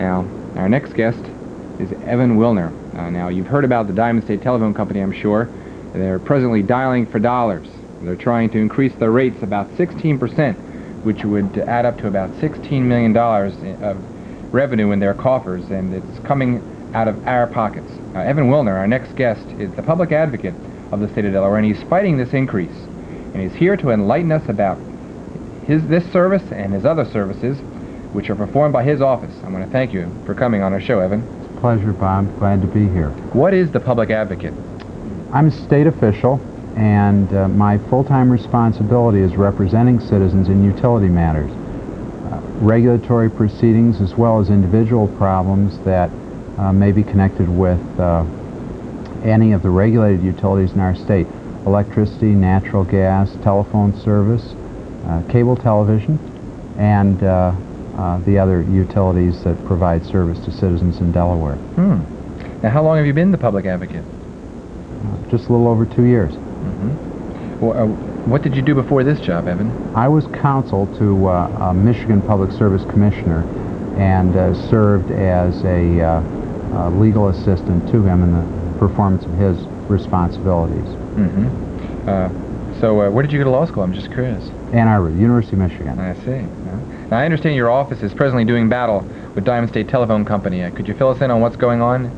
Now, our next guest is Evan Wilner. Now, you've heard about the Diamond State Telephone Company, I'm sure. They're presently dialing for dollars. They're trying to increase their rates about 16%, which would add up to about $16 million of revenue in their coffers, and it's coming out of our pockets. Evan Wilner, our next guest, is the public advocate of the state of Delaware, and he's fighting this increase. And he's here to enlighten us about this service and his other services, which are performed by his office. I want to thank you for coming on our show, Evan. It's a pleasure, Bob. Glad to be here. What is the public advocate? I'm a state official, and my full-time responsibility is representing citizens in utility matters, regulatory proceedings, as well as individual problems that may be connected with any of the regulated utilities in our state: electricity, natural gas, telephone service, cable television, and the other utilities that provide service to citizens in Delaware. Now, how long have you been the public advocate? Just a little over 2 years. Well, what did you do before this job, Evan? I was counsel to a Michigan Public Service Commissioner and served as a legal assistant to him in the performance of his responsibilities. So where did you go to law school? I'm just curious. Ann Arbor, University of Michigan. I see. Now, I understand your office is presently doing battle with Diamond State Telephone Company. Could you fill us in on what's going on?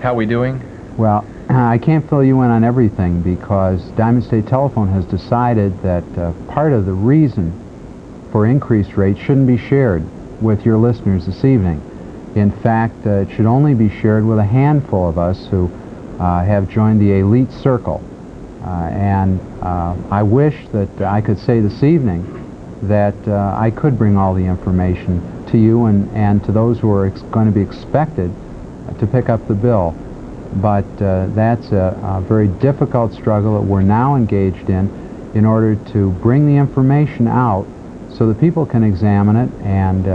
How are we doing? Well, I can't fill you in on everything because Diamond State Telephone has decided that part of the reason for increased rates shouldn't be shared with your listeners this evening. In fact, it should only be shared with a handful of us who have joined the elite circle. And I wish that I could say this evening that I could bring all the information to you and to those who are going to be expected to pick up the bill. But that's a very difficult struggle that we're now engaged in order to bring the information out so that people can examine it and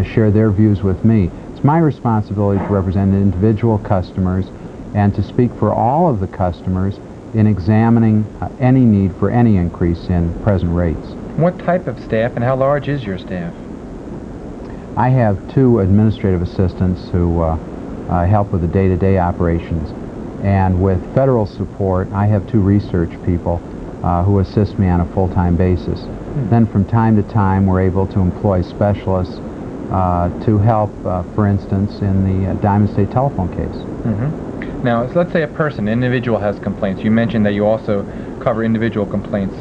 share their views with me. It's my responsibility to represent individual customers and to speak for all of the customers in examining any need for any increase in present rates. What type of staff and how large is your staff? I have 2 administrative assistants who help with the day-to-day operations, and with federal support I have 2 research people who assist me on a full-time basis. Then from time to time we're able to employ specialists to help, for instance, in the Diamond State telephone case. Now, so let's say an individual has complaints. You mentioned that you also cover individual complaints,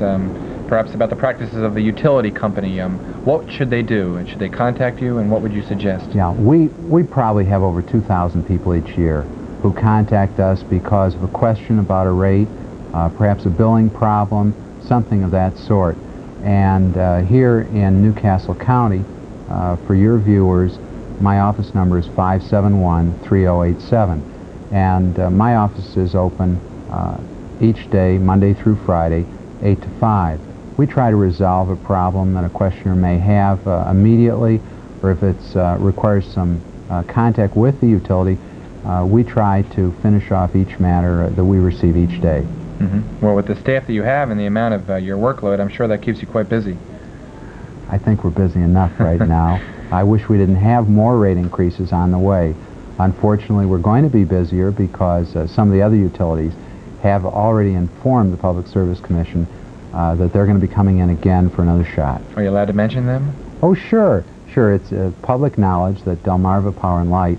perhaps about the practices of the utility company. What should they do? And should they contact you, and what would you suggest? Yeah, we probably have over 2,000 people each year who contact us because of a question about a rate, perhaps a billing problem, something of that sort. And here in Newcastle County, for your viewers, my office number is 571-3087. And my office is open each day, Monday through Friday, 8 to 5. We try to resolve a problem that a questioner may have immediately, or if it requires some contact with the utility, we try to finish off each matter that we receive each day. Well, with the staff that you have and the amount of your workload, I'm sure that keeps you quite busy. I think we're busy enough right now. I wish we didn't have more rate increases on the way. Unfortunately, we're going to be busier because some of the other utilities have already informed the Public Service Commission that they're going to be coming in again for another shot. Are you allowed to mention them? Oh, sure. It's public knowledge that Delmarva Power and Light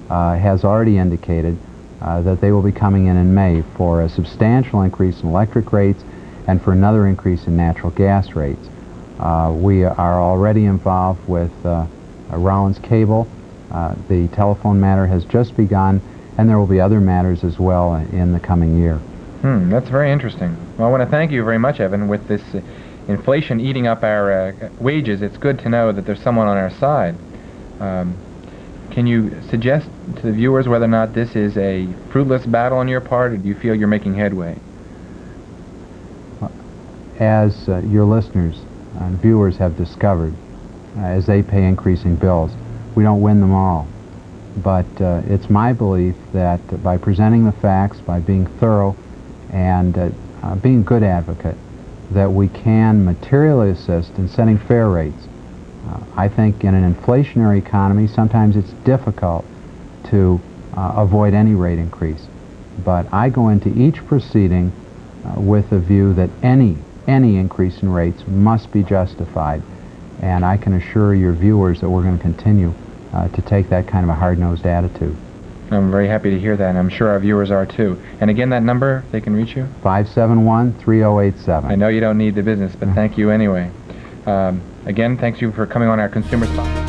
has already indicated that they will be coming in May for a substantial increase in electric rates and for another increase in natural gas rates. We are already involved with Rollins Cable. The telephone matter has just begun, and there will be other matters as well in the coming year. That's very interesting. Well, I want to thank you very much, Evan. With this inflation eating up our wages, it's good to know that there's someone on our side. Can you suggest to the viewers whether or not this is a fruitless battle on your part, or do you feel you're making headway? As your listeners and viewers have discovered, as they pay increasing bills, we don't win them all. But it's my belief that by presenting the facts, by being thorough, and being a good advocate, that we can materially assist in setting fair rates I think in an inflationary economy, sometimes it's difficult to avoid any rate increase. But I go into each proceeding with a view that any increase in rates must be justified. And I can assure your viewers that we're going to continue to take that kind of a hard-nosed attitude. I'm very happy to hear that, and I'm sure our viewers are too. And again, that number, they can reach you? 571-3087. I know you don't need the business, but thank you anyway. Again, thanks you for coming on our Consumer Spot.